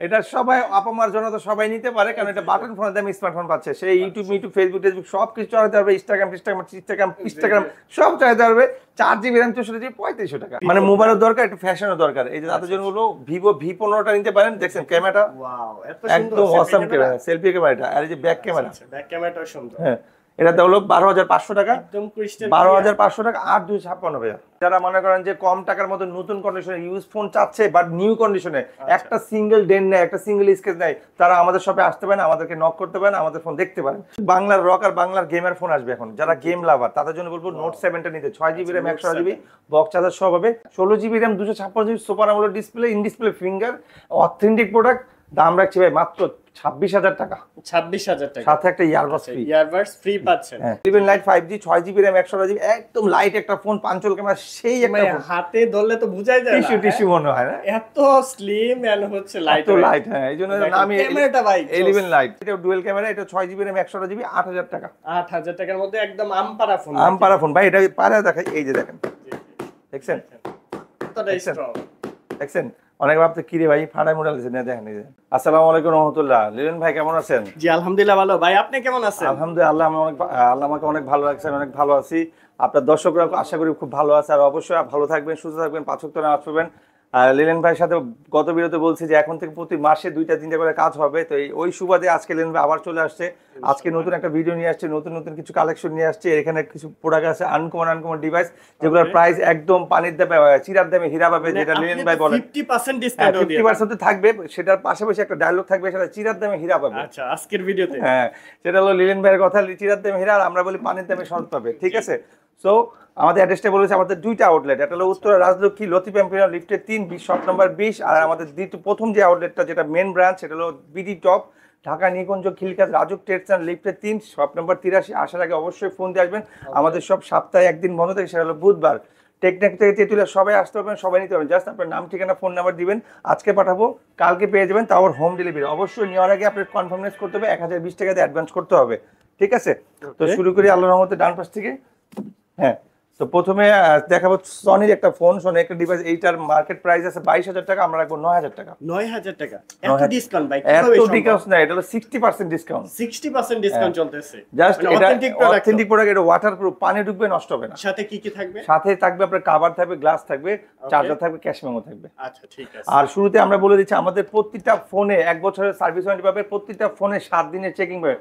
এটা সবাই আপামার জন্য তো সবাই নিতে পারে, কারণ এটা বাটন ফোনের দামে স্মার্টফোন পাচ্ছে। সেই ইউটিউব, ফেসবুক সব কিছু চালাতে পারবে, ইনস্টাগ্রাম সব চালাতে পারবে। 4GB RAM 64GB 3500 টাকা। মানে মোবাইলের দরকার, একটু ফ্যাশনের দরকার। এই যে তাদের জন্য হলো ভিভো V15টা নিতে পারেন। দেখছেন ক্যামেরাটা একদম অসাম ক্যামেরা, সেলফি ক্যামেরাটা। আর এই যে ব্যাক ক্যামেরা, ব্যাক ক্যামেরাটাও সুন্দর। হ্যাঁ, এটা হলো 12,500 টাকা, একদম ক্রিস্টাল 12,500 টাকা। 8,256 ভাইয়া। যারা মনে করেন যে কম টাকার মধ্যে নতুন কন্ডিশনে ইউজ ফোন চাচ্ছে, বাট নিউ কন্ডিশনে, একটা সিঙ্গেল ডেন্ট নেই, একটা সিঙ্গেল স্কেচ নেই, তারা আমাদের শপে আসতে পারেন, আমাদেরকে নক করতে পারেন, আমাদের ফোন দেখতে পারেন। বাংলার রক আর বাংলার গেমার ফোন আসবে এখন, যারা গেম লাভার তাদের জন্য বলবো নোট 7টা নিতে। 6GB RAM 128GB box charger সব হবে। 16GB RAM 256GB super AMOLED display, in display finger, authentic product. দাম রাখছি ভাই মাত্র 26,000 টাকা। 26,000 টাকা, সাথে একটা ইয়ারবাডস ফ্রি। ইয়ারবাডস ফ্রি পাচ্ছেন। Eleven Lite 5G 6GB RAM 128GB একদম লাইট একটা ফোন, পাঞ্চল ক্যামেরা, সেই একটা ফোন। হাতে ধরলে তো বুঝাই যায় না, টিস্যু মনে হয় না, এত স্লিম এন্ড হচ্ছে লাইট, এত লাইট। হ্যাঁ, এইজন্য নামই ক্যামেরাটা ভাই 11 Lite। এটা ডুয়াল ক্যামেরা, এটা 6GB RAM 128GB 8,000 টাকা। 8,000 টাকার মধ্যে একদম আমপারা ফোন। আমপারা ফোন ভাই, এটা পারে দেখাই। এই যে দেখেন, দেখছেন কতটা স্ট্রং, দেখছেন। অনেক ভাবতে কি রে ভাই ফাড়াই মডেল আছে না, দেখেন। এই যে আসসালামু আলাইকুম রাহমাতুল্লাহ। লিলন ভাই কেমন আছেন? জি আলহামদুলিল্লাহ ভালো। ভাই আপনি কেমন আছেন? আলহামদুলিল্লাহ, আল্লাহ আমাকে অনেক ভালো রাখছে, আমি অনেক ভালো আছি। আপনার দর্শকরা আশা করি খুব ভালো আছে। আর অবশ্যই ভালো থাকবেন, সুস্থ থাকবেন, 5 ওয়াক্ত নামাজ পড়বেন। আর লিলন ভাইয়ের সাথে গত ভিডিওতে বলছি যে এখন থেকে প্রতি মাসে 2টা-3টা করে কাজ হবে। তো ওই সুবাদে আজকে লিলন ভাই আবার চলে আসছে। আজকে নতুন একটা ভিডিও নিয়ে আসছে, নতুন কিছু কালেকশন নিয়ে আসছে। এখানে কিছু প্রোডাক্ট আছে আনকমন ডিভাইস, যেগুলোর প্রাইস একদম পানির দামে, চিরার দামে হীরা পাবে, যেটা লিলন ভাই বলেন 50% ডিসকাউন্ট 50% থাকবে। সেটার পাশাপাশি একটা ডায়লগ থাকবে, সেটা চিরার দামে হীরা পাবে। আচ্ছা, আজকের ভিডিওতে হ্যাঁ, সেটা হলো লিলন ভাইয়ের কথা, চিরার দামে হীরা, আর আমরা বলি পানির দামে সরদ পাবে। ঠিক আছে? সো আমাদের অ্যাড্রেসটা বলেছে, আমাদের 2টা আউটলেট। একটা হলো উত্তরা রাজলক্ষ্মী লতিফ এম্পোরিয়াম লিফটের 3 20 শপ নাম্বার 20। আর আমাদের প্রথম যে আউটলেটটা, যেটা মেন ব্রাঞ্চ, সেটা হলো BD top, Dhaka Nikunja Khilkhet RAJUK trades and লিফটের 3 শপ নাম্বার 83। আসার আগে অবশ্যই ফোন দিয়ে আসবেন। আমাদের সব সপ্তাহে একদিন বন্ধ থাকে, সেটা হলো বুধবার। টেকনাক থেকে তেঁতুলিয়া সবাই আসতে পারবেন, সবাই নিতে পারবেন। জাস্ট আপনার নাম, ঠিকানা, ফোন নাম্বার দিবেন, আজকে পাঠাবো, কালকে পেয়ে যাবেন। তাও হোম ডেলিভারি। অবশ্যই নেওয়ার আগে আপনার কনফার্মেন্স করতে হবে, 1020 টাকা দিয়ে অ্যাডভান্স করতে হবে। ঠিক আছে? তো শুরু করি আল্লাহর রহমতে ডান পাশ থেকে। হ্যাঁ, তো প্রথমে দেখাবো সনির একটা ফোন, সনি একটা ডিভাইস। এইটার মার্কেট প্রাইস আছে 22,000 টাকা, আমরা রাখবো 9,000 টাকা। 9,000 টাকা এত ডিসকাউন্ট ভাই? এত ডিসকাউন্ট না, এটা হলো 60% ডিসকাউন্ট। 60% ডিসকাউন্ট চলতেছে। জাস্ট এটা অথেন্টিক প্রোডাক্ট, এটা ওয়াটারপ্রুফ, পানি ঢুকবে, নষ্ট হবে না। সাথে কি কি থাকবে? সাথে থাকবে আপনার কভার থাকবে, গ্লাস থাকবে, চার্জার থাকবে, ক্যাশ মেমো থাকবে। আচ্ছা, ঠিক আছে। আর শুরুতে আমরা বলে দিচ্ছি, আমাদের প্রত্যেকটা ফোনে 1 বছরের সার্ভিস ওয়ারেন্টি পাবে, প্রত্যেকটা ফোনে 7 দিনের চেকিং পাবে।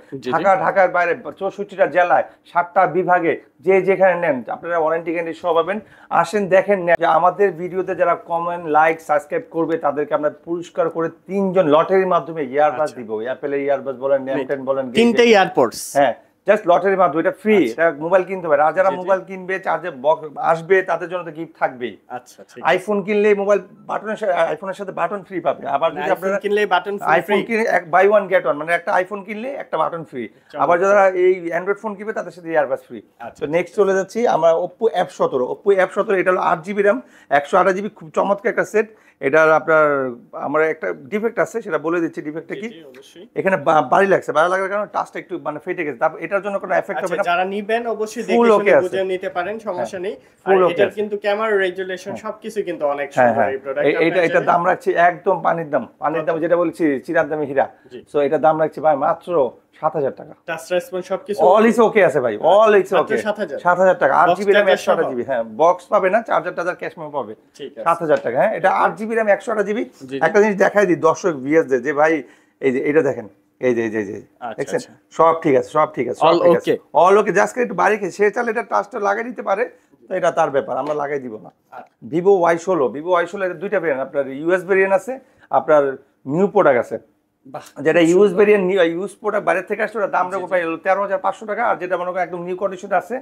ঢাকার বাইরে 64টা জেলায় 7টা বিভাগে, যে যেখানে নেন আপনারা ওয়ারেন্টি গ্যারান্টি সব পাবেন। আসেন দেখেন যে আমাদের ভিডিওতে যারা কমেন্ট, লাইক, সাবস্ক্রাইব করবে, তাদেরকে আমরা পুরস্কার করে 3 জন লটারির মাধ্যমে ইয়ারবাস দিব। অ্যাপেলের ইয়ারবাস বলেন, ন্যামটেন বলেন, 3টে ইয়ারপডস। হ্যাঁ, জাস্ট লটারির মাধ্যমে, এটা ফ্রি। এটা মোবাইল কিনতে হবে, আর যারা মোবাইল কিনবে, চার্জে আসবে, তাদের জন্য তো গিফট থাকবেই। আচ্ছা, ঠিক আছে। আইফোন কিনলে মোবাইল বাটনের সাথে, আইফোনের সাথে বাটন ফ্রি পাবে। আবার যদি আপনারা কিনলে বাটন ফ্রি, আইফোন কিনে বাই ওয়ান গেট ওয়ান, মানে একটা আইফোন কিনলে একটা বাটন ফ্রি। আবার যারা এই অ্যান্ড্রয়েড ফোন কিনবে, তাদের সাথে ইয়ারবাস ফ্রি। তো নেক্সট চলে যাচ্ছি আমরা Oppo F17। এটা হলো 8GB RAM 128GB, খুব চমৎকার একটা সেট। এটার আপনার আমার একটা ডিফেক্ট আছে, সেটা বলে দিচ্ছি। ডিফেক্টটা কি? এখানে বাড়ি লাগছে, বাড়ি লাগার কারণে টাচটা একটু মানে ফেটে গেছে। তারপর এটার জন্য কোনো এফেক্ট হবে না। যারা নিবেন অবশ্যই দেখে শুনে বুঝে নিতে পারেন, সমস্যা নেই। আর এটার কিন্তু ক্যামেরা রেজুলেশন সবকিছু কিন্তু অনেক সুন্দর। এই প্রোডাক্ট এটা দাম রাখছি একদম পানির দাম, যেটা বলছি চিরার দামে হীরা। সো এটা দাম রাখছি ভাই মাত্র 7,000 টাকা। টাচ রেসপন্স সবকিছু অল ইজ ওকে আছে ভাই, অল ইজ ওকে। 7,000 টাকা, 8GB RAM 128GB। হ্যাঁ, বক্স পাবে না, চার্জার ক্যাশ মেমো পাবে। 7,000 টাকা। হ্যাঁ, এটা 8GB RAM 128GB। একটা জিনিস দেখাই দিই দর্শক ভিএস যে ভাই, এই যে এটা দেখেন, এই যে দেখছেন, সব ঠিক আছে, সব ঠিক আছে, অল ওকে। জাস্ট একটু বাড়ি সে চালে এটা টাচটা লাগিয়ে দিতে পারে, তো এটা তার ব্যাপার, আমরা লাগাই দিব না। ভিভো Y16 এর 2টা ভেরিয়েন্ট, আপনার ইউএস ভেরিয়েন্ট আছে, আপনার নিউ প্রোডাক্ট আছে। যেটা ইউজ ভেরিয়েন্ট, ইউজ প্রোডাক্ট বাইরে থেকে আসছে, ওটা দাম রাখবো প্রায় 13,500 টাকা। আর যেটা মনে করেন একদম নিউ কন্ডিশন আছে,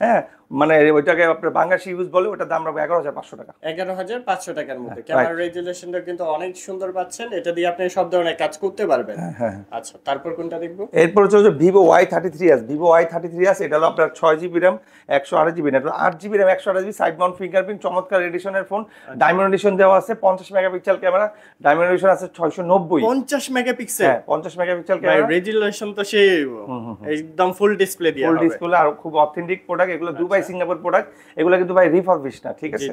হ্যাঁ, মানে ওইটাকে আপনার বাংলাদেশি ইউজ বলে, ওটা দাম রাখবো 11,500 টাকা। 11,500 টাকার মধ্যে ক্যামেরা রেজুলেশনটা কিন্তু অনেক সুন্দর পাচ্ছেন। এটা দিয়ে আপনি সব ধরনের কাজ করতে পারবেন। আচ্ছা, তারপর কোনটা দেখবো? এরপর হচ্ছে ভিভো Y33s। এটা হলো আপনার 6GB RAM 128GB, এটা 8GB RAM 128GB, side Mount fingerprint, চমৎকার এডিশনের ফোন। ডায়মন্ড এডিশন দেওয়া আছে, 50 মেগাপিক্সেল ক্যামেরা, ডায়মন্ড এডিশন আছে 690। 50 মেগাপিক্সেল? হ্যাঁ, 50 মেগাপিক্সেল ক্যামেরা, রেজুলেশন তো সেই একদম ফুল ডিসপ্লে দিয়ে হবে। ফুল ডিসপ্লে, আর খুব অথেন্টিক প্রোডাক্ট। এগুলো দুবাই সিঙ্গাপুর প্রোডাক্ট, এগুলো কিন্তু ভাই রিফারবিশ না। ঠিক আছে?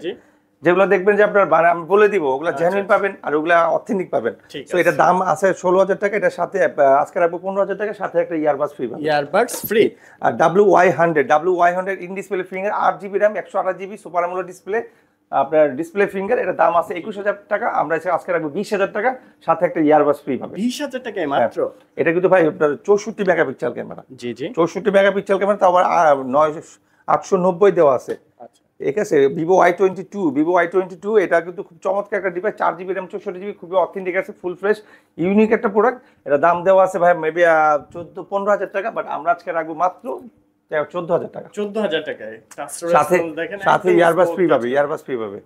যেগুলো দেখবেন যে আপনার আমি বলে দিব ওগুলা জেনুইন পাবেন আর ওগুলা অথেন্টিক পাবেন। তো এটার দাম আছে 16,000 টাকা, এটার সাথে আজকে রাখবো 15,000 টাকা, সাথে একটা ইয়ারবাডস ফ্রি পাবেন। Earbuds free. আর WY100 in display finger 8GB RAM 128GB super AMOLED display, আপনার ডিসপ্লে ফিঙ্গার, এটা দাম আছে 21,000 টাকা, আমরা আজকে রাখবো 20,000 টাকা, সাথে একটা ইয়ারবাডস ফ্রি পাবেন। 20,000 টাকায় মাত্র? এটা কিন্তু ভাই আপনার 64 মেগাপিক্সেল ক্যামেরা। জি জি, 64 মেগাপিক্সেল ক্যামেরা, তো আবার 890 দেওয়া আছে। আচ্ছা ঠিক আছে। ভিভো Y22 এটা কিন্তু খুব চমৎকার একটা ডিভাইস, 4GB RAM 64GB, খুবই অথেন্টিক আছে, ফুল ফ্রেশ ইউনিক একটা প্রোডাক্ট। এটা দাম দেওয়া আছে ভাই মেবি 15,000 টাকা, বাট আমরা আজকে রাখবো মাত্র 14,000 টাকা। 14,000 টাকায় সাথে ইয়ারবাডস ফ্রি পাবে।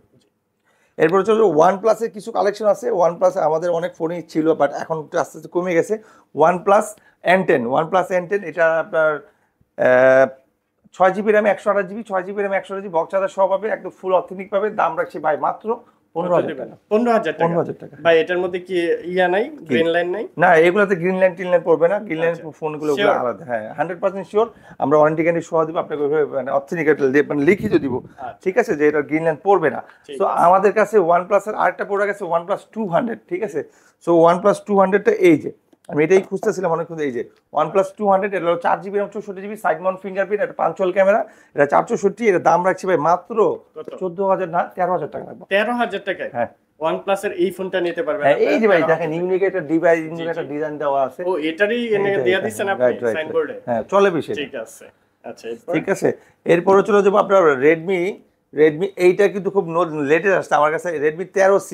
এরপর হচ্ছে OnePlus এর কিছু কালেকশন আছে। OnePlus আমাদের অনেক ফোনই ছিল, বাট এখন একটু আস্তে আস্তে কমে গেছে। OnePlus N10 এটা আপনার 6GB RAM 128GB, 6GB RAM 128GB box charger সহ পাবে, একদম ফুল অথেন্টিক পাবে। দাম রাখছি ভাই মাত্র 15,000 টাকা। 15,000 টাকা। ভাই এটার মধ্যে কি নাই, গ্রিন লাইন নাই? না, এগুলোতে গ্রিন লাইন টিন লাইন পড়বে না, গ্রিন লাইন ফোনগুলো আলাদা। হ্যাঁ 100% শিওর, আমরা ওয়ারেন্টি গ্যারান্টি সহ দিব আপনাকে, মানে অথেন্টিকেট মানে লিখিত দিব, ঠিক আছে, যে এটা গ্রিন লাইন পড়বে না। তো আমাদের কাছে OnePlus এর আরেকটা প্রোডাক্ট আছে OnePlus 200, ঠিক আছে। সো OnePlus 200টা এই যে আমি এটাই খুঁজতেছিলাম অনেকক্ষণ, এই যে OnePlus 200, এটা হলো 4GB RAM 64GB side Mount fingerprint, এটা পাঞ্চুয়াল ক্যামেরা, এটা 464, এর দাম রাখছি ভাই মাত্র 14,000 না 13,000 টাকা রাখবো। 13,000 টাকায় হ্যাঁ OnePlus এর এই ফোনটা নিতে পারবেন। হ্যাঁ এই যে ভাই দেখেন ইউনিক একটা ডিভাইস, ইউনিক একটা ডিজাইন দেওয়া আছে। ও এটারই এনে দেয়া দিছেন আপনি সাইন বোর্ডে? হ্যাঁ চলে বেশি, ঠিক আছে। আচ্ছা ঠিক আছে। এরপরে চলে যাবো আপনার রেডমি এইটা কিন্তু খুব লেটেস্ট আসছে আমার কাছে, রেডমি 13C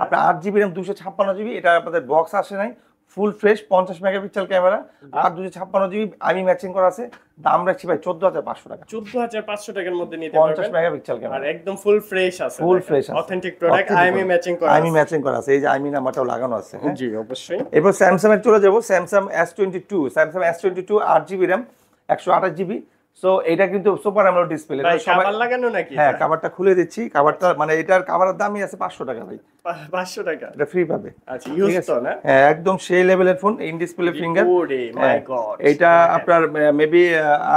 আপনার 8GB RAM 256GB, এটা আপনাদের বক্স আসে নাই, ফুল ফ্রেশ 50 মেগাপিক্সেল ক্যামেরা আর 256GB আমি ম্যাচিং করা আছে। দাম রাখছি ভাই 14,500 টাকা। 14,500 টাকার মধ্যে নিতে পারবেন, 50 মেগাপিক্সেল ক্যামেরা আর একদম ফুল ফ্রেশ আছে, ফুল ফ্রেশ আছে, অথেন্টিক প্রোডাক্ট, আইএমই ম্যাচিং করা আছে, এই যে আইএমই নাম্বারটাও লাগানো আছে। জি অবশ্যই। এরপর স্যামসাং এর চলে যাবো, Samsung S22 8GB RAM 128GB। So এটা কিন্তু সুপার অ্যামোলেড ডিসপ্লে, ভাই কভার লাগানো নাকি? হ্যাঁ কভারটা খুলে দিচ্ছি, কভারটা মানে এটার কভারের দামই আছে 500 টাকা ভাই, 500 টাকা, এটা ফ্রি পাবে। আচ্ছা ইউজ তো না? হ্যাঁ একদম সেই লেভেলের ফোন, ইন ডিসপ্লে ফিঙ্গার, ওরে মাই গড। এটা আপনার মেবি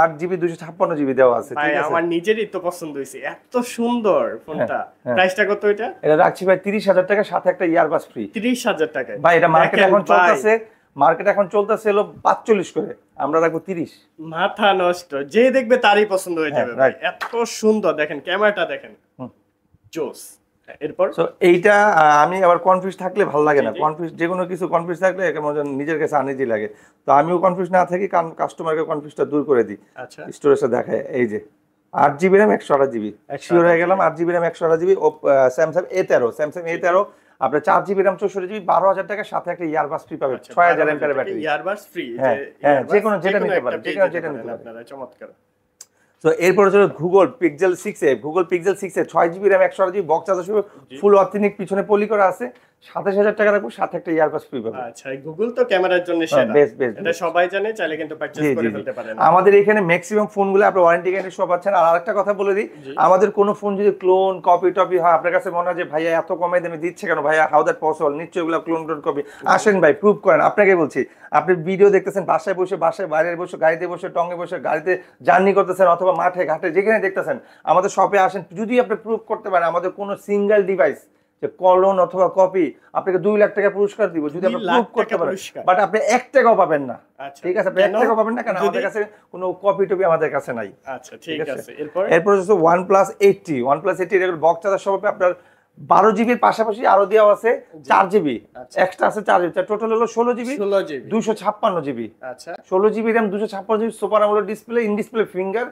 8GB 256GB দেওয়া আছে, ঠিক আছে। আমার নিজেরই তো পছন্দ হইছে, এত সুন্দর ফোনটা। প্রাইসটা কত এটা? এটা রাখছি ভাই 30,000 টাকা, সাথে একটা ইয়ারবাডস ফ্রি। 30,000 টাকায় ভাই এটা মার্কেটে এখন চলতেছে হলো 45 করে, আমরা রাখবো 30। মাথা নষ্ট, যে দেখবে তারই পছন্দ হয়ে যাবে ভাই, এত সুন্দর। দেখেন ক্যামেরাটা দেখেন, জোস। এরপর সো এইটা আমি আবার কনফিউজ থাকলে ভালো লাগে না, কনফিউজ যে কোনো কিছু কনফিউজ থাকলে কেমন নিজের কাছে আনইজি লাগে। তো আমিও কনফিউজ না থাকি, কারণ কাস্টমারকে কনফিউজটা দূর করে দিই। আচ্ছা স্টোরেজটা দেখায়, এই যে 8GB RAM 128GB, শিওর হয়ে গেলাম 8GB RAM 128GB। ও স্যামসাং A13 আপনার 4GB RAM 64GB, 12,000 টাকা, সাথে একটা ইয়ারবাডস ফ্রি পাবে, 6000 mAh ব্যাটারি, ইয়ারবাডস ফ্রি। হ্যাঁ যে কোনো যেটা নিতে পারেন, আপনারা চমৎকার। তো এরপর হচ্ছে Google pixel 6a 6GB RAM 128GB box charger সহ ফুল অথেন্টিক, পিছনে পলি করা আছে, 27,000 টাকা রাখবো, সাথে একটা ইয়ারবাডস ফ্রি পাবে। আচ্ছা গুগল তো ক্যামেরার জন্য সেরা, বেস্ট এটা সবাই জানে, চাইলে কিন্তু পারচেজ করে ফেলতে পারেন। আমাদের এখানে ম্যাক্সিমাম ফোনগুলো আপনি ওয়ারেন্টি গ্যারান্টি সব পাচ্ছেন। আর আরেকটা কথা বলে দিই, আমাদের কোনো ফোন যদি ক্লোন কপি টপি হয়, আপনার কাছে মনে হয় যে ভাইয়া এত কমে দামে দিচ্ছে কেন, ভাইয়া হাউ দ্যাট পসিবল, নিশ্চয়ই এগুলো ক্লোন কপি। আসেন ভাই প্রুভ করেন, আপনাকে বলছি, আপনি ভিডিও দেখতেছেন বাসায় বসে, বাইরে বসে, গাড়িতে বসে, টঙ্গে বসে, গাড়িতে জার্নি করতেছেন, অথবা মাঠে ঘাটে যেখানে দেখতেছেন, আমাদের শপে আসেন, যদি আপনি প্রুভ করতে পারেন আমাদের কোনো সিঙ্গেল ডিভাইস যে কলন অথবা কপি, আপনাকে 2 লাখ টাকা পুরস্কার দিব যদি আপনি প্রুভ করতে পারেন। বাট আপনি 1 টাকাও পাবেন না, ঠিক আছে, আপনি 1 টাকাও পাবেন না, কারণ আমাদের কাছে কোনো কপি টপি আমাদের কাছে নাই। আচ্ছা ঠিক আছে। এরপর হচ্ছে OnePlus 80 এর বক্স চার্জার সহ আপনার 12GB এর পাশাপাশি আরো দেওয়া আছে 4GB এক্সট্রা আছে, 4GB, টোটাল হলো 16GB 256GB। আচ্ছা 16GB RAM 256GB super AMOLED display, in display finger,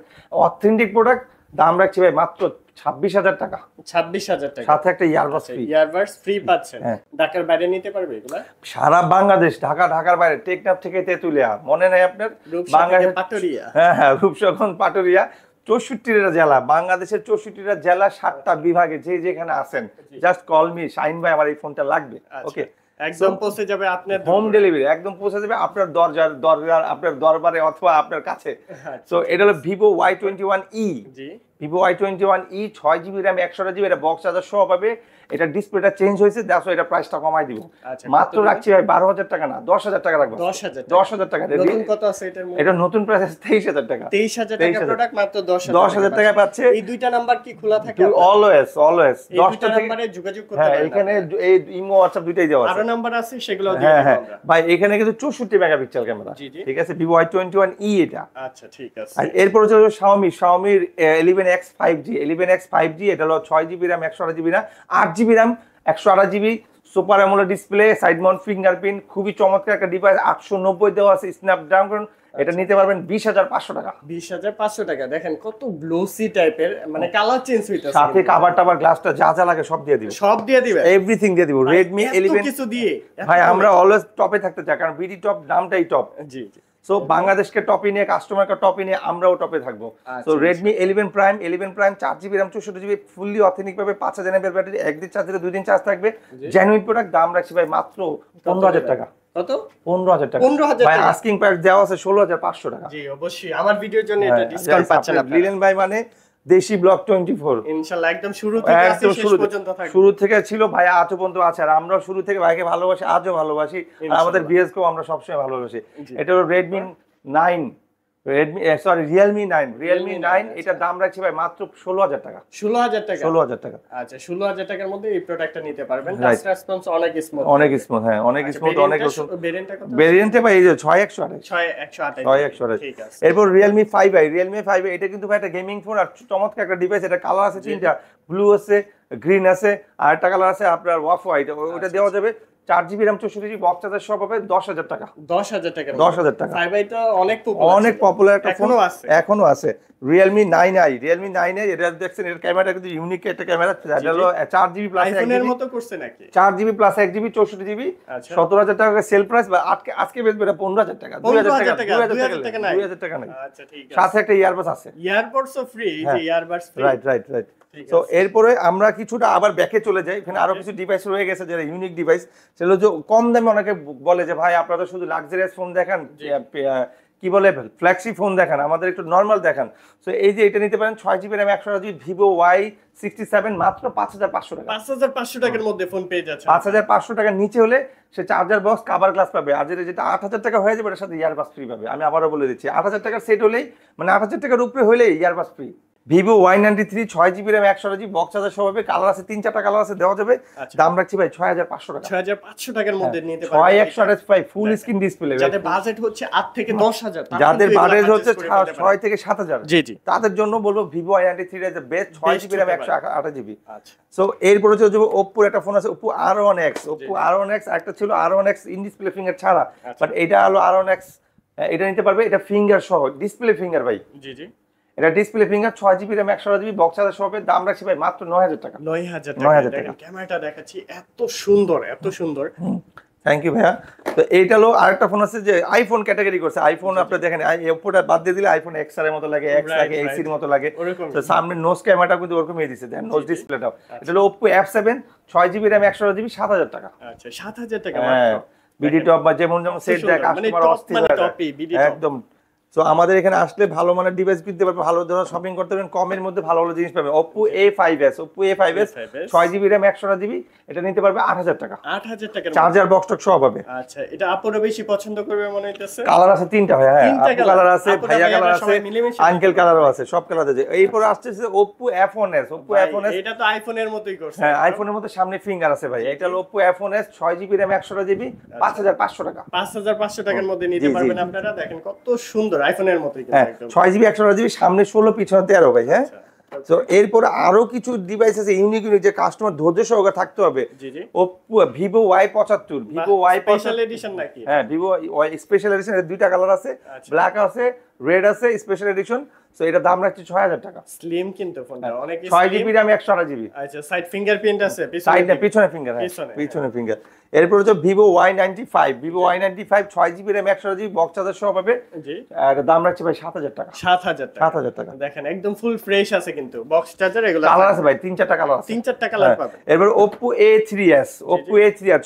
authentic product. দাম রাখছি ভাই মাত্র 26,000 টাকা, 26,000 টাকা, সাথে একটা ইয়ারবাডস ফ্রি পাচ্ছেন। ঢাকার বাইরে নিতে পারবে এগুলা? সারা বাংলাদেশ, ঢাকার বাইরে, টেকনাফ থেকে তেতুলিয়া, মনে নাই আপনার? বাংলাদেশ পাটুরিয়া, হ্যাঁ রূপসাগর পাটুরিয়া, 64টা জেলা, বাংলাদেশের 64টা জেলা, 7টা বিভাগে, যে যেখানে আছেন জাস্ট কল মি, শাইন ভাই আমার এই ফোনটা লাগবে, ওকে একদম পৌঁছে যাবে আপনার হোম ডেলিভারি, একদম পৌঁছে যাবে আপনার দরজার আপনার দরবারে অথবা আপনার কাছে। সো এটা হলো Vivo Y21e, Vivo Y21e 6GB RAM 128GB, এটা বক্স চার্জার সহ পাবে, এটা ডিসপ্লেটা চেঞ্জ হয়েছে, দেখো এটা প্রাইসটা কমাই দিব। আচ্ছা, মাত্র রাখছি ভাই 12,000 টাকা না, 10,000 টাকা রাখবো। 10,000 টাকা। নতুন কত আছে এটার মধ্যে? এটা নতুন প্রাইস 23,000 টাকা। 23,000 টাকা প্রোডাক্ট মাত্র 10,000 টাকায় পাচ্ছে। এই দুইটা নাম্বার কি খোলা থাকে? অলওয়েজ 10টা নাম্বারে যোগাযোগ করতে হ্যাঁ, পারেন। এখানে এই ইমো WhatsApp দুইটাই দেওয়া আছে। আরো নাম্বার আছে, সেগুলো দিয়ে দেব আমরা। ভাই এখানে কিন্তু 64 মেগাপিক্সেল ক্যামেরা, ঠিক আছে, Vivo Y21e এটা। আচ্ছা, ঠিক আছে। আর এরপর হচ্ছে Xiaomi 11X 5G 11X 5G, এটা হলো 6GB RAM 128GB না 8GB RAM 128GB, super AMOLED display, side Mount fingerprint, খুবই চমৎকার একটা ডিভাইস। 890 দেওয়া আছে স্ন্যাপড্রাগন। এটা নিতে পারবেন 20,500 টাকা। 20,500 টাকা। দেখেন কত গ্লোসি টাইপের, মানে কালার চেঞ্জ হইতাছে, সাথে কভার টাবার গ্লাসটা যা যা লাগে সব দিয়ে দিবে। সব দিয়ে দিবে, এভরিথিং দিয়ে দিব। Redmi 11 কিছু দিয়ে ভাই আমরা অলওয়েজ টপে থাকতে চাই, কারণ বিডি টপ নামটাই টপ। জি জি। সো বাংলাদেশকে টপে নিয়ে, কাস্টমারকে টপে নিয়ে আমরাও টপে থাকবো। So Redmi 11 Prime 4GB RAM 64GB, fully authentic ভাবে 5000 mAh ব্যাটারি, একদিন চার্জ দিলে 2 দিন চার্জ থাকবে। Genuine product. দাম রাখছি ভাই মাত্র 15,000 টাকা। কত? 15,000 টাকা। 15,000 ভাই টাকা। আস্কিং প্রাইস দেওয়া আছে 16,500 টাকা। জি অবশ্যই, আমার ভিডিওর জন্য এটা ডিসকাউন্ট পাচ্ছেন আপনারা। লিলেন ভাই মানে দেশি ব্লক 24 ইনশাআল্লাহ একদম শুরু থেকে আছে শেষ পর্যন্ত থাকবে। শুরু থেকে ছিল ভাই, আজও পর্যন্ত আছে। আর আমরা শুরু থেকে ভাইকে ভালোবাসি, আজও ভালোবাসি। আর আমাদের বিএসকেও আমরা সবসময় ভালোবাসি। এটা হলো Realme 9, এটার দাম রাখছি ভাই মাত্র 16,000 টাকা। 16,000 টাকা। 16,000 টাকা। আচ্ছা, 16,000 টাকার মধ্যে এই প্রোডাক্টটা নিতে পারবেন। টাচ রেসপন্স অনেক স্মুথ, অনেক স্মুথ। হ্যাঁ, অনেক স্মুথ, অনেক ভেরিয়েন্টটা কত? ভেরিয়েন্টে ভাই এই যে 6128 6128। ঠিক আছে। এরপর Realme 5i এটা কিন্তু ভাই একটা গেমিং ফোন, আর চমৎকার একটা ডিভাইস। এটা কালার আছে তিনটা, ব্লু আছে, গ্রিন আছে, আর একটা কালার আছে আপনার অফ হোয়াইট। ওটা দেওয়া যাবে। 4GB RAM 64GB, box charger সব হবে 10,000 টাকা। 10,000 টাকা। 10,000 টাকা। 5i তো অনেক পপুলার একটা ফোন, এখনো আছে। Realme 9i এটা দেখছেন, এর ক্যামেরাটা কিন্তু ইউনিক একটা ক্যামেরা। এটা হলো 4GB প্লাস আইফোনের মতো করছে নাকি? 4GB প্লাস 1GB 64GB, 17,000 টাকা সেল প্রাইস। বা আজকে বেচবে এটা 15,000 টাকা। 2,000 টাকা নাই। 2,000 টাকা নাই। আচ্ছা, ঠিক আছে। সাথে একটা ইয়ারবাডস আছে। ইয়ারবাডসও ফ্রি, যে ইয়ারবাডস ফ্রি। রাইট। তো এরপরে আমরা কিছুটা আবার ব্যাকে চলে যাই। এখানে আরো কিছু ডিভাইস রয়ে গেছে যারা ইউনিক ডিভাইস। সেগুলো যে কম দামে অনেকে বলে যে ভাই আপনারা শুধু লাক্সারিয়াস ফোন দেখান, কি বলে ফ্ল্যাগশিপ ফোন দেখান, আমাদের একটু নরমাল দেখান। সো এই যে এটা নিতে পারেন 6GB RAM 128GB Vivo Y67 মাত্র 5,500 টাকা। 5,500 টাকার মধ্যে ফোন পেয়ে যাচ্ছে। 5,500 টাকার নিচে হলে সে চার্জার বক্স, কভার গ্লাস পাবে। আর যেটা 8,000 টাকা হয়ে যাবে, এর সাথে ইয়ারবাডস ফ্রি পাবে। আমি আবারও বলে দিচ্ছি, 8,000 টাকার সেট হলেই, মানে 8,000 টাকার উপরে হলেই earbuds free. Vivo Y93 6GB RAM 128GB, box charger সহ হবে। কালার আছে 3-4টা কালার আছে, দেওয়া যাবে। দাম রাখছি ভাই 6,500 টাকা। 6,500 টাকার মধ্যে নিতে পারবেন। 6128 ফুল স্ক্রিন ডিসপ্লে। যাদের বাজেট হচ্ছে 8 থেকে 10,000, যাদের বাজেট হচ্ছে 6 থেকে 7,000, জি জি, তাদের জন্য বলবো Vivo Y93 এর বেস্ট 6GB RAM 128GB। আচ্ছা, সো এরপর হচ্ছে Oppo একটা ফোন আছে, Oppo R1X। একটা ছিল R1X ইন ডিসপ্লে ফিঙ্গার ছাড়া, বাট এটা হলো R1X, এটা নিতে পারবে। এটা ফিঙ্গার সহ, ডিসপ্লে ফিঙ্গার ভাই। জি জি, এটা display finger 6GB RAM 128GB, box charger সহ হবে। দাম রাখছি ভাই মাত্র 9,000 টাকা। 9,000 টাকা। ক্যামেরাটা দেখাচ্ছি, এত সুন্দর। থ্যাংক ইউ ভাইয়া। তো এইটা হলো আরেকটা ফোন আছে যে আইফোন ক্যাটাগরি করছে। আইফোন আপনারা দেখেন, Oppoটা বাদ দিয়ে দিলে আইফোন এক্স এর মতো লাগে, এক্স লাগে, এক্স এর মতো লাগে। তো সামনে নোজ ক্যামেরাটা কিন্তু ওরকমই দিয়েছে, দেন নোজ ডিসপ্লেটাও। এটা হলো Oppo F7 6GB RAM 128GB 7,000 টাকা। আচ্ছা, 7,000 টাকা মাত্র। বিডি টপ বা যেমন সেট দেয়, কাস্টমার অস্থির হয়ে যায় একদম। সো আমাদের এখানে আসলে ভালো মানের ডিভাইস কিনতে পারবেন, ভালো ধরনের শপিং করতে পারবেন, কমের মধ্যে ভালো ভালো জিনিস পাবেন। Oppo A5s 6GB RAM 128GB, এটা নিতে পারবে 8,000 টাকা। 8,000 টাকা চার্জার বক্স টক সব পাবে। আচ্ছা, এটা আপনারা বেশি পছন্দ করবে মনে হইতেছে। কালার আছে 3টা ভাই। হ্যাঁ, আপু কালার আছে, ভাইয়া কালার আছে, আঙ্কেল কালারও আছে, সব কালার আছে। এরপর আসছে Oppo F1s। এটা তো আইফোনের মতই করছে। হ্যাঁ, আইফোনের মধ্যে সামনে ফিঙ্গার আছে ভাই। এটা হলো Oppo F1s 6GB RAM 128GB 5,500 টাকা। 5,500 টাকার মধ্যে নিতে পারবেন আপনারা। দেখেন কত সুন্দর, আইফোনের মতই কিন্তু একদম। 6GB 128GB, সামনে 16, পিছনে 13 ভাই। হ্যাঁ, তো এরপর আরো কিছু ডিভাইস আছে ইউনিক যে কাস্টমার ধৈর্য সহকারে থাকতে হবে। Oppo Vivo Y75, Vivo Y special edition নাকি? হ্যাঁ, Vivo Y স্পেশাল এডিশন। এর দুইটা কালার আছে, ব্ল্যাক আছে, রেড আছে, স্পেশাল এডিশন। সো এটা দাম রাখছি 6,000 টাকা। স্লিম কিন্তু ফোনটা অনেক, 6GB RAM 128GB। আচ্ছা, সাইড ফিঙ্গারপ্রিন্ট আছে, পিছনে ফিঙ্গার। হ্যাঁ, পিছনে ফিঙ্গার। এরপর হচ্ছে Vivo Y95 6GB RAM 128GB, box charger সহ পাবে। জি, আর দাম রাখছি ভাই 7,000 টাকা। 7,000 টাকা। দেখেন একদম ফুল ফ্রেশ আছে কিন্তু, বক্স চার্জার এগুলো কালার আছে ভাই, 3-4টা কালার আছে, 3-4টা কালার পাবে। এরপর Oppo A3s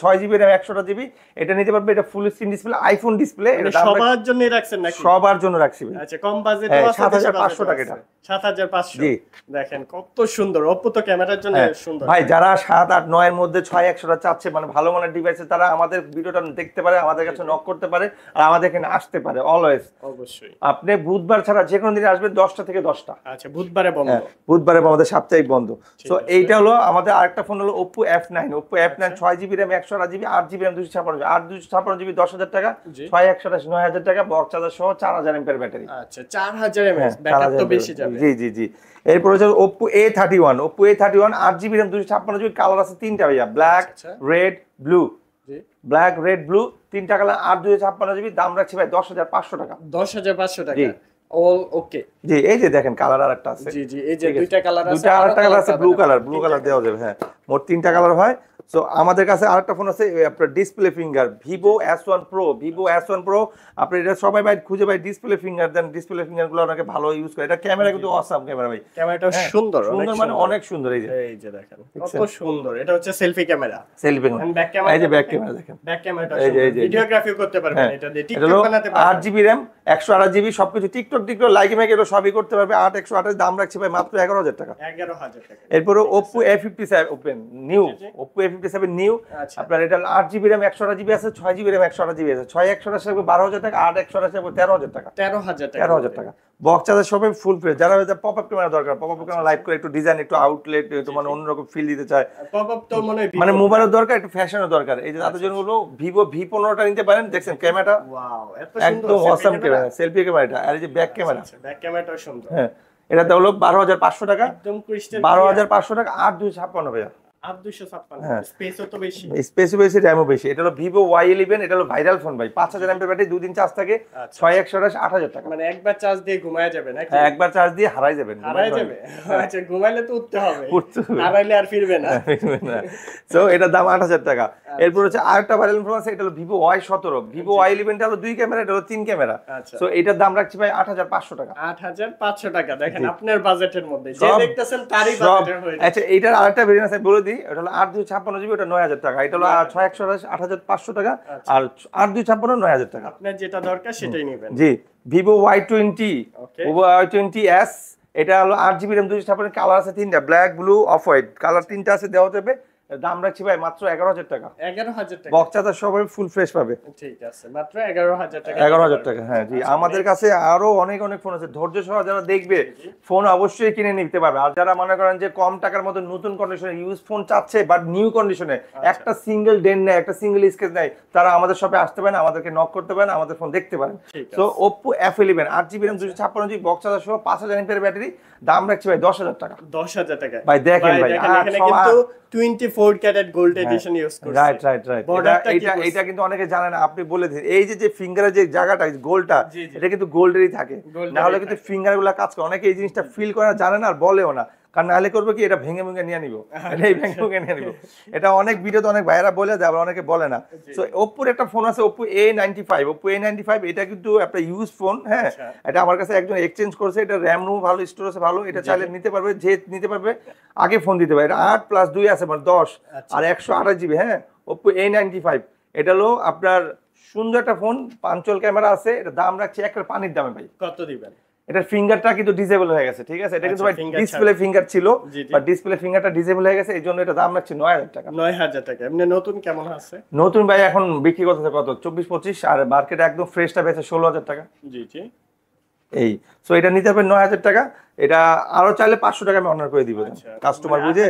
6GB RAM 128GB, এটা নিতে পারবে। এটা full screen display, iPhone display. এটা সবার জন্য রাখছেন নাকি? সবার জন্য রাখছি ভাই। আচ্ছা, কম বাজেটও আছে, 7500 টাকা এটা। 7500 জি। দেখেন কত সুন্দর। Oppo তো ক্যামেরার জন্য সুন্দর। ভাই যারা 7 8 9 এর মধ্যে 6100 চাচ্ছে মানে ভালো মানের ডিভাইসে, তারা আমাদের ভিডিওটা দেখতে পারে, আমাদের কাছে নক করতে পারে, আর আমাদের এখানে আসতে পারে অলওয়েজ। অবশ্যই। আপনি বুধবার ছাড়া যে কোনো দিন আসবেন 10টা থেকে 10টা। আচ্ছা, বুধবারে বন্ধ। বুধবারে আমাদের সাপ্তাহিক বন্ধ। সো আছে। এইটা হলো আমাদের আরেকটা ফোন হলো Oppo F9। Oppo F9 6GB RAM 128GB 8GB RAM 256GB 256GB 10000 টাকা, জি। 6128 9000 টাকা, বক্স চার্জার সহ 4000 mAh ব্যাটারি। আচ্ছা, 4000 mAh ব্যাকআপ তো বেশি যাবে। জি জি জি। এরপর হচ্ছে Oppo A31। Oppo A31 8GB RAM 256GB, colour আছে তিনটা ভাইয়া, ব্ল্যাক, আচ্ছা। Red, blue. জি। ব্ল্যাক, রেড, ব্লু তিনটা কালার, 8 256GB, দাম রাখছি ভাই 10500 টাকা। 10500 টাকা। জি। অল ওকে। জি, এই যে দেখেন কালার আরেকটা আছে। জি জি, এই যে দুইটা কালার আছে। দুইটা আরেকটা কালার আছে, ব্লু কালার দেওয়া যাবে। হ্যাঁ, মোট তিনটা কালার হয়। সো আমাদের কাছে আরেকটা ফোন আছে আপনার display finger, Vivo S1 Pro। Vivo S1 Pro আপনি এটা সবাই ভাই খুঁজে ভাই ডিসপ্লে ফিঙ্গার দেন, ডিসপ্লে ফিঙ্গার গুলো অনেকে ভালো ইউজ করে। এটা ক্যামেরা কিন্তু অসাম ক্যামেরা ভাই। ক্যামেরাটা সুন্দর, সুন্দর মানে অনেক সুন্দর। এই যে দেখেন কত সুন্দর। এটা হচ্ছে selfie camera. Selfie back camera, এই যে ব্যাক ক্যামেরা দেখেন। ব্যাক ক্যামেরাটা এই যে ভিডিওগ্রাফি করতে পারবেন এটা দিয়ে, টিকটক বানাতে পারবেন। 8GB RAM 128GB সবকিছু, টিকটক লাইকি মেক এটা সবই করতে পারবে। 8128 দাম রাখছি ভাই মাত্র 11000 টাকা। 11000 টাকা। এরপরে Oppo A57 open new, Oppo A57 new. আচ্ছা। আপনার এটা 8GB RAM 128GB আছে, 6GB RAM 128GB আছে। 6128 থাকবে 12000 টাকা, 8128 থাকবে 13000 টাকা। 13000 টাকা। 13000 টাকা। বক্স চার্জার সবই ফুল ফ্রেশ। যারা পপআপ ক্যামেরা দরকার, পপআপ ক্যামেরা লাইভ করে একটু ডিজাইন, একটু আউটলেট, একটু মানে অন্যরকম ফিল দিতে চায়, পপআপ তো মানে মোবাইলের দরকার, একটু ফ্যাশনের দরকার, এই যে তাদের জন্য হলো Vivo V15টা নিতে পারেন। দেখছেন ক্যামেরাটা ওয়াও, এত সুন্দর একদম অসাম ক্যামেরা, সেলফি ক্যামেরা এটা। আর এই যে ব্যাক ক্যামেরা, ব্যাক ক্যামেরাটাও সুন্দর। হ্যাঁ, এটাতে হলো 12500 টাকা। একদম ক্রিস্টাল 12500 টাকা, 8256 ভাইয়া। 8256 স্পেসও তো বেশি। স্পেসও বেশি, র‍্যামও বেশি। এটা হলো Vivo Y11, এটা হলো ভাইরাল ফোন ভাই। 5000 mAh ব্যাটারি, 2 দিন চার্জ থাকে। 6128 8000 টাকা। মানে একবার চার্জ দিয়ে ঘুমায় যাবে নাকি? হ্যাঁ, একবার চার্জ দিয়ে হারাই যাবেন। হারায় যাবে। আচ্ছা, ঘুমাইলে তো উঠতে হবে। উঠতে হবে। হারাইলে আর ফিরবে না। সো এটার দাম 8000 টাকা। এরপর হচ্ছে আরেকটা ভাইরাল ফোন আছে, এটা হলো Vivo Y17। Vivo Y11 টা হলো 2 ক্যামেরা, এটা হলো 3 ক্যামেরা। আচ্ছা। সো এটার দাম রাখছি ভাই 8500 টাকা। 8500 টাকা। দেখেন আপনার বাজেটের মধ্যে যে দেখতেছেন তারই সব। বাজেটের হয়ে যাচ্ছে। আচ্ছা, এটার আরেকটা ভেরিয়েন্ট আছে বলে দিই, এটা হলো 8256GB, ওটা 9000 টাকা। এটা হলো 6128 8500 টাকা, আর 8256 9000 টাকা। আপনার যেটা দরকার সেটাই নেবেন। জি, Vivo Y20, Okay. Vivo Y20s, এটা হলো 8GB RAM 256, কালার আছে তিনটা, black, blue, off white, colour তিনটা আছে, দেওয়া যাবে। দাম রাখছি ভাই মাত্র 11000 টাকা। 11000 টাকা। বক্স চার্জার সবাই ফুল ফ্রেশ পাবে। ঠিক আছে, মাত্র 11000 টাকা। 11000 টাকা, হ্যাঁ জি। আমাদের কাছে আরো অনেক ফোন আছে, ধৈর্য সহ যারা দেখবে ফোন অবশ্যই কিনে নিতে পারবে। আর যারা মনে করেন যে কম টাকার মধ্যে নতুন কন্ডিশনে ইউজ ফোন চাচ্ছে, বাট নিউ কন্ডিশনে, একটা সিঙ্গেল ডেন্ট নেই, একটা সিঙ্গেল স্কেচ নেই, তারা আমাদের শপে আসতে পারেন, আমাদেরকে নক করতে পারেন, আমাদের ফোন দেখতে পারেন। So Oppo F11 8GB RAM 256GB, box charger সহ 5000 mAh ব্যাটারি, দাম রাখছি ভাই 10000 টাকা। 10000 টাকা। ভাই দেখেন ভাই, এখানে কিন্তু 24 ক্যারেট গোল্ড এডিশন ইউজ করছে। রাইট। এটা কিন্তু অনেকে জানে না, আপনি বলে দিন। এই যে ফিঙ্গারের যে জায়গাটা গোলটা, এটা কিন্তু গোল্ডেরই থাকে, না হলে কিন্তু ফিঙ্গার গুলা কাজ করে। অনেকে এই জিনিসটা ফিল করে না, জানে না, আর বলেও না। কারণ নাহলে করবে কি, এটা ভেঙে নিয়ে নিব, এটা অনেক ভিডিওতে অনেক ভাইরা বলে দেয়, আবার অনেকে বলে না। সো Oppo একটা ফোন আছে, Oppo A95, এটা কিন্তু একটা ইউজ ফোন। হ্যাঁ, এটা আমার কাছে একজন এক্সচেঞ্জ করছে। এটা র্যাম রুম ভালো, স্টোরেজ ভালো, এটা চাইলে নিতে পারবে, যে নিতে পারবে আগে ফোন দিতে পারবে। এটা 8+2 আছে, মানে 10 আর 128GB। হ্যাঁ, Oppo A95, এটা হলো আপনার সুন্দর একটা ফোন, পাঞ্চল ক্যামেরা আছে। এটা দাম রাখছে একটা পানির দামে ভাই। কত দিবেন? এটার ফিঙ্গারটা কিন্তু ডিসেবল হয়ে গেছে, ঠিক আছে? এটা কিন্তু ভাই ডিসপ্লে ফিঙ্গার ছিল, বাট ডিসপ্লে ফিঙ্গারটা ডিসেবল হয়ে গেছে, এই জন্য এটা দাম রাখছে 9000 টাকা। 9000 টাকা। এমনি নতুন কেমন আছে? নতুন ভাই এখন বিক্রি করতেছে কত, 24-25, আর মার্কেটে একদম ফ্রেশটা বেচে 16000 টাকা। জি। এই সো এটা নিতে পারবেন 9000 টাকা। এটা আরো চাইলে 500 টাকা আমি অনার করে দিব কাস্টমার বুঝে।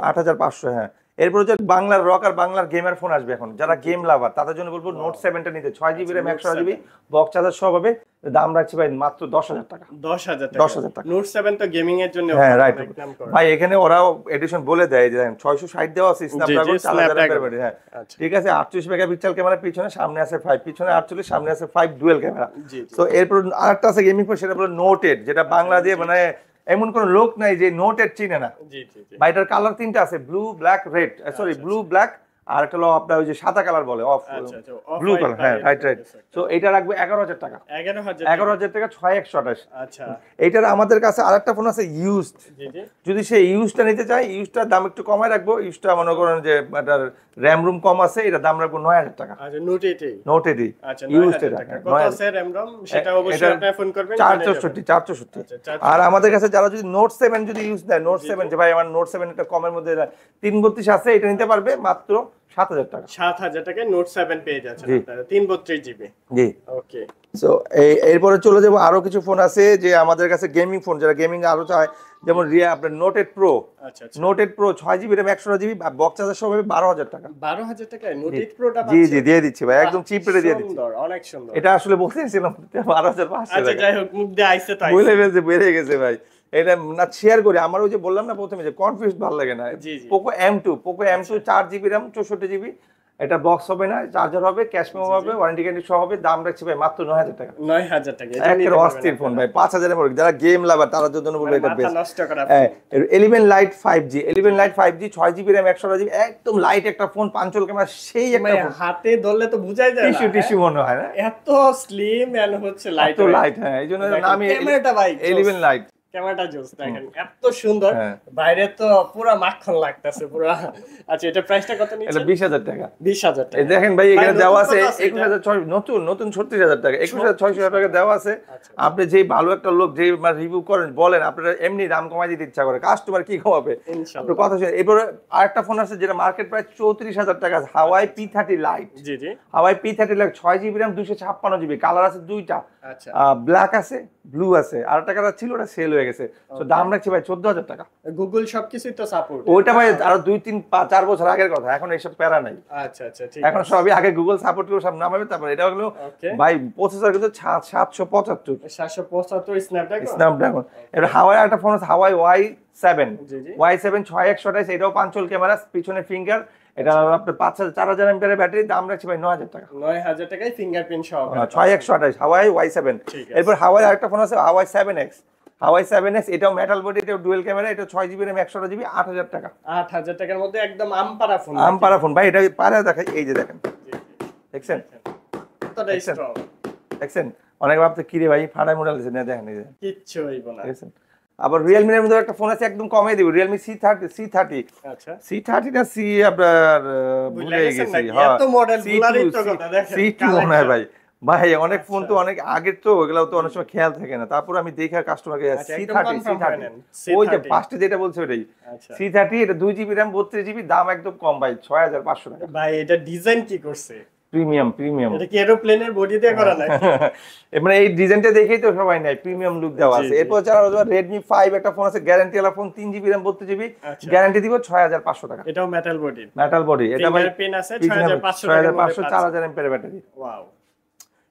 8500। হ্যাঁ, এরপর হচ্ছে বাংলার রক আর বাংলার গেমার ফোন আসবে এখন। যারা গেম লাভার তাদের জন্য বলবো Note 7টা নিতে, 6GB RAM 128GB, box charger সব হবে। দাম রাখছি ভাই মাত্র 10000 টাকা। 10000 টাকা। Note 7 তো গেমিং এর জন্য। হ্যাঁ, রাইট ভাই। এখানে ওরাও এডিশন বলে দেয় যে 660 দেওয়া আছে, স্ন্যাপড্রাগন 4000 হ্যাঁ, ঠিক আছে। 38 মেগাপিক্সেল ক্যামেরা, পিছনে সামনে আছে 5, পিছনে 48, সামনে আছে 5 ডুয়াল ক্যামেরা। সো এরপর আরেকটা আছে গেমিং ফোন, সেটা হলো Note 8, যেটা বাংলা দিয়ে মানে এমন কোন লোক নাই যে Note 8 চিনে না। ভাই এটার কালার তিনটা আছে, blue, black, red, sorry blue, black আর একটা হলো আপনার ওই যে সাদা কালার বলে অফ আচ্ছা আচ্ছা ব্লু কালার, হ্যাঁ রাইট। সো এটা রাখবো 11,000 টাকা। 11,000 টাকা 6128। আচ্ছা এইটার আমাদের কাছে আরেকটা ফোন আছে ইউজড, জি জি যদি সে ইউজটা নিতে চায় ইউজটার দাম একটু কমায় রাখবো। ইউজটা মনে করেন যে এটার র্যাম রুম কম আছে, এটার দাম রাখবো 9,000 টাকা। আচ্ছা নোট 80 নোট এডি আচ্ছা ইউজড 9000 টাকা। কত আছে র‍্যাম রম সেটা অবশ্যই আপনি ফোন করবেন 464। আর আমাদের কাছে যারা যদি নোট 7 যদি ইউজ দেয়, নোট 7 যে ভাই আমার নোট 7 একটা কমের মধ্যে 332 আছে, এটা নিতে পারবে মাত্র 7,000 টাকা। 7,000 টাকায় নোট 7 পেয়ে যাচ্ছেন আপনারা 332 জিবি। জি ওকে। সো এরপরে চলে যাবো আরো কিছু ফোন আছে যে আমাদের কাছে গেমিং ফোন, যারা গেমিং আরো চায়, যেমন আপনার নোট 8 প্রো। আচ্ছা আচ্ছা note 8 pro 6 GB RAM 128 GB, box charger সহ 12,000 টাকা। 12,000 টাকায় নোট 8 প্রোটা জি পাচ্ছেন? জি দিয়ে দিচ্ছি ভাই, একদম চিপ রেটে দিয়ে দিচ্ছি। সুন্দর, অনেক সুন্দর। এটা আসলে বলতেছিলাম 12,500 আচ্ছা টাকা। যাই হোক মুখ দিয়ে আইছে তাই। বলে ফেলছে, বেড়ে গেছে ভাই। এটা না শেয়ার করি, আমার ওই যে বললাম না প্রথমে যে কনফিউজ ভালো লাগে না। জি, জি। Poco M2 4 GB RAM 64 GB, এটা বক্স হবে না, চার্জার হবে, ক্যাশ মেমো হবে, ওয়ারেন্টি গ্যারান্টি সহ হবে। দাম রাখছি ভাই মাত্র 9,000 টাকা। 9,000 টাকা। এটা নিতে একটা পারবেন অস্থির ফোন আপনারা। ভাই, 5,000 এর মধ্যে যারা গেম লাভার তাদের জন্য বলবো এটা মাথা বেস্ট। নষ্ট করা হ্যাঁ 11 light 5G, 11 light 5G 6 GB RAM 128 GB, একদম লাইট একটা ফোন, পাঞ্চল ক্যামেরা, সেই একটা মানে ফোন। হাতে ধরলে তো বুঝাই যায় না। টিস্যু মনে হয় না, এত স্লিম এন্ড হচ্ছে লাইট এত লাইট। হ্যাঁ এই জন্য নামই ক্যামেরাটা ভাই 11 লাইট। ক্যামেরাটা জোস দেখেন এত সুন্দর, হ্যাঁ। বাইরে তো পুরো মাখন লাগতেছে পুরো। আচ্ছা এটা প্রাইসটা কত নিচ্ছে? এটা 20,000 টাকা। 20,000 টাকা। এই দেখেন ভাই এখানে নতুন দেওয়া কত আছে আছে এটা? 21,600, নতুন 36,000 টাকা, 21,600 টাকা দেওয়া আছে। আচ্ছা। আপনি যেই ভালো একটা লোক যেই রিভিউ করেন বলেন, আপনারা এমনি দাম কমাই দিতে ইচ্ছা করে, কাস্টমার কি কমাবে? ইনশাআল্লাহ। আপনার কথা শুনে। এরপরে আরেকটা ফোন আছে যেটা মার্কেট প্রাইস 34,000 টাকা, হাওয়াই P30 লাইট। জি জি হাওয়াই P30 light 6 GB RAM 256 GB, colour আছে দুইটা, আচ্ছা ব্ল্যাক আছে ব্লু আছে। আর একটা কালার ছিল ওটা সেল হয়ে গেছে। তো দাম রাখছি ভাই 14,000 টাকা। গুগল সবকিছুই তো সাপোর্ট। ওইটা ভাই আরো 2 3 5 4 বছর আগের কথা, এখন এইসব প্যারা নাই। আচ্ছা আচ্ছা ঠিক এখন সবই আগে গুগল সাপোর্ট করে সব নামাবে, তারপর এটা হলো ওকে ভাই প্রসেসর কিন্তু 775 775 স্ন্যাপড্রাগন। স্ন্যাপড্রাগন। এবার হাওয়াই একটা ফোন আছে, হাওয়াই Y7। জি জি Y7 6128, এটাও পাঞ্চল ক্যামেরা, পিছনে ফিঙ্গার। এটা আপনার 4,000 এমপিআর ব্যাটারি, দাম রাখছি ভাই 9,000 টাকা। 9,000 টাকায় ফিঙ্গারপ্রিন্ট সহ 6128 হাওয়াই Y7। ঠিক আছে। এরপর হাওয়াই আরেকটা ফোন আছে হাওয়াই 7X। হাওয়াই 7X এটাও মেটাল বডি, এটাও ডুয়াল ক্যামেরা, এটা 6 জিবি র্যাম 128 জিবি, 8,000 টাকা। 8,000 টাকার মধ্যে একদম আমপারা ফোন। আমপারা ফোন ভাই, এটা পারে দেখাই, এই যে দেখেন, দেখছেন কতটা স্ট্রং। দেখছেন। অনেক ভাবতে কি রে ভাই ফাটাই মোডাল দিয়েছে না, দেখেন এই যে কিচ্ছু হইব না। দেখছেন। আবার রিয়েলমি এর মধ্যে একটা ফোন আছে একদম কমে দিব, রিয়েলমি C30 আচ্ছা C30 না সি আপনার ভুলে গেছেন গেছি। নাকি? হ্যাঁ এত মডেল গুলারই তো কথা দেখেন। C2 মনে হয় ভাই। ভাই অনেক ফোন তো অনেক আগের, তো এগুলো তো অনেক সময় খেয়াল থাকে না। তারপর আমি দেখে কাস্টমারকে আচ্ছা, একদম C30 confirm করে নেন। ওই যে C30 ফার্স্টে যেটা বলছে ওটাই আচ্ছা C30। এটা 2 জিবি র্যাম 32 জিবি, দাম একদম কম ভাই 6,500 টাকা। ভাই এটা ডিজাইন কি করছে? প্রিমিয়াম এটা কি এরোপ্লেনের বডি দিয়ে করা নাকি? মানে এই ডিজাইনটা দেখেই তো সবাই নাই, প্রিমিয়াম লুক দেওয়া জি, আছে। জি। এরপর যারা Redmi 5 একটা ফোন আছে, গ্যারান্টি ওয়ালা ফোন, 3 জিবি র্যাম 32 জিবি, আচ্ছা। গ্যারান্টি দিব 6,500 টাকা। এটাও মেটাল বডি, মেটাল বডি, এটা ভাই ফিঙ্গারপ্রিন্ট আছে 6,500 টাকার মধ্যে 6,500 4,000 এমপিআর ব্যাটারি। ওয়াও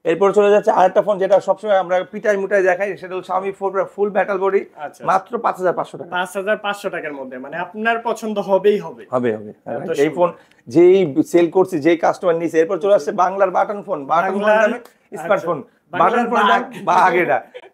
এরপর চলে যাচ্ছে আরেকটা ফোন যেটা সবসময় আমরা পিটাই মুটাই দেখাই, সেটা হলো Xiaomi 4 ফুল মেটাল বডি, আচ্ছা মাত্র 5,500 টাকা। 5,500 টাকার মধ্যে, মানে আপনার পছন্দ হবেই হবে। হবে এত এই সুন্দর। ফোন যেই সেল করছি, যেই কাস্টমার নিছে। এরপর চলে আসছে বাংলার বাটন ফোন, বাটন ফোন বাংলার- দামে স্মার্টফোন, আচ্ছা, বাটন ফোন বাংলার বাগ।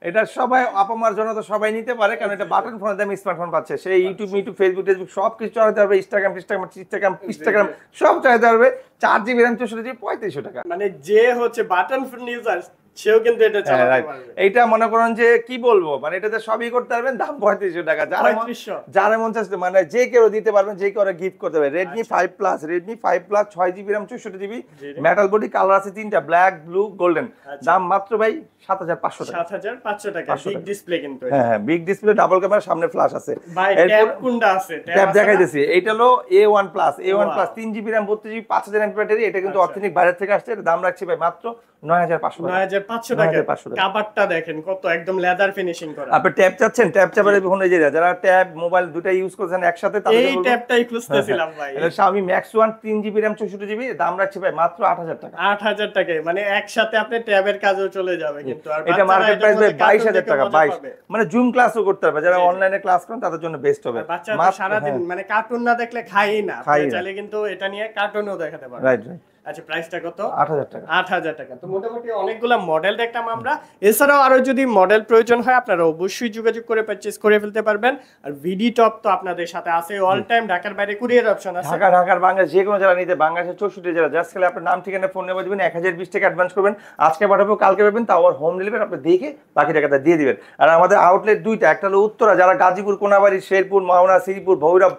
এটা সবাই আপামার জন্য তো সবাই নিতে পারে, কারণ এটা বাটন ফোনের দামে স্মার্টফোন পাচ্ছে। সেই ইউটিউব ফেসবুক সব কিছু চালাতে পারবে, ইনস্টাগ্রাম সব চালাতে পারবে। 4 জিবি র্যাম 64 জিবি 3500 টাকা। মানে যে হচ্ছে বাটন ফোন ইউজার সেও কিন্তু এটা চালাতে right. পারবে। এইটা মনে করেন যে কি বলবো, মানে এটাতে সবই করতে পারবেন, দাম 3500 টাকা। 3500 যারা মন চাচ্ছে মানে যে কেউ দিতে পারবেন, যে কেউ গিফট করতে পারবে। Redmi 5 Plus 6 GB RAM 64 GB, জি, জি। মেটাল বডি, কালার আছে তিনটা, ব্ল্যাক ব্লু গোল্ডেন। আচ্ছা। দাম মাত্র ভাই 7,500 টাকা। 7,500 টাকা, 500 বিগ টাকা। ডিসপ্লে কিন্তু এটা। হ্যাঁ বিগ ডিসপ্লে, ডাবল ক্যামেরা, সামনে ফ্ল্যাশ আছে। ভাই ট্যাব কোনটা আছে? ট্যাব আছে দেখাইতেছি। এইটা হলো A1 Plus Wow. 3 GB RAM 32 GB 5,000 MP battery. এটা কিন্তু আচ্ছা। অথেন্টিক বাইরে থেকে আসছে। এর দাম রাখছি ভাই মাত্র 9,500 টাকা। 9,500 টাকা। 9,500 টাকা। কাভারটা দেখেন কত একদম লেদার ফিনিশিং করা। আপনি ট্যাব চাচ্ছেন, ট্যাব চাপারে ফোন, এই যে যারা ট্যাব মোবাইল দুটো ইউজ করছেন একসাথে, তাদের এই ট্যাবটাই খুঁজতেছিলাম ভাই। এটা Xiaomi Max 1 3 GB RAM 64 GB, দাম রাখছি ভাই মাত্র 8,000 টাকা। 8,000 টাকায় মানে একসাথে আপনি ট্যাবের কাজেও চলে যাবে কিন্তু। আর এটা বাচ্চারা মার্কেট এটার প্রাইস ভাই মধ্যে কার্টুন 22,000 দেখে টাকা। মজা 22 পাবে। মানে জুম ক্লাসও করতে পারবে যারা জি, জি। অনলাইনে ক্লাস করেন, তাদের জন্য বেস্ট হবে। আর বাচ্চারা তো সারাদিন মানে কার্টুন না দেখলে খায়ই না। আপনি খায়ই না। চাইলে কিন্তু এটা নিয়ে কার্টুনও দেখাতে পারবেন। রাইট। আচ্ছা প্রাইসটা কত? 8,000 টাকা। 8,000 টাকা। তো মোটামুটি অনেকগুলা মডেল দেখলাম আমরা। এছাড়াও আরো যদি মডেল প্রয়োজন হয় আপনারা অবশ্যই যোগাযোগ করে পারচেজ করে ফেলতে পারবেন। আর ভিডি টপ তো আপনাদের সাথে আছে অল টাইম, ঢাকার বাইরে কুরিয়ার অপশন আছে। ঢাকার বাংলাদেশ যে কোনো জেলা নিতে, বাংলাদেশের 64 জেলা, জাস্ট খালি আপনার নাম ঠিকানা ফোন নাম্বার দিবেন, 1020 টাকা অ্যাডভান্স করবেন, আজকে পাঠাবো কালকে পাবেন, তাও আর হোম ডেলিভারি আপনি দেখে বাকি টাকাটা দিয়ে দিবেন। আর আমাদের আউটলেট দুইটা, একটা হলো উত্তরা, যারা গাজীপুর, কোনাবাড়ি, শেরপুর, মাওনা, শ্রীপুর, ভৈরব,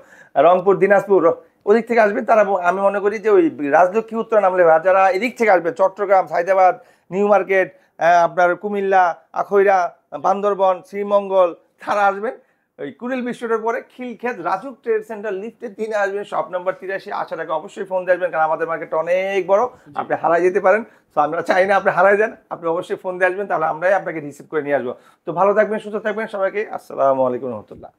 রংপুর, দিনাজপুর ওদিক থেকে আসবেন তারা, আমি মনে করি যে ওই রাজলক্ষ্মী উত্তরা নামলে, আর যারা এদিক থেকে আসবেন চট্টগ্রাম, সায়দাবাদ, নিউ মার্কেট, আপনার কুমিল্লা, আখৈরা, বান্দরবন, শ্রীমঙ্গল, তারা আসবেন ওই কুড়িল বিশ্বটার পরে খিলক্ষেত রাজুক ট্রেড সেন্টার লিফটের 3 আসবেন, শপ নাম্বার 83। আসার আগে অবশ্যই ফোন দিয়ে আসবেন, কারণ আমাদের মার্কেটটা অনেক বড়, আপনি হারাই যেতে পারেন। তো আমরা চাই না আপনি হারাই যান, আপনি অবশ্যই ফোন দিয়ে আসবেন, তাহলে আমরাই আপনাকে রিসিভ করে নিয়ে আসবো। তো ভালো থাকবেন, সুস্থ থাকবেন, সবাইকে আসসালামু আলাইকুম রহমতুল্লাহ।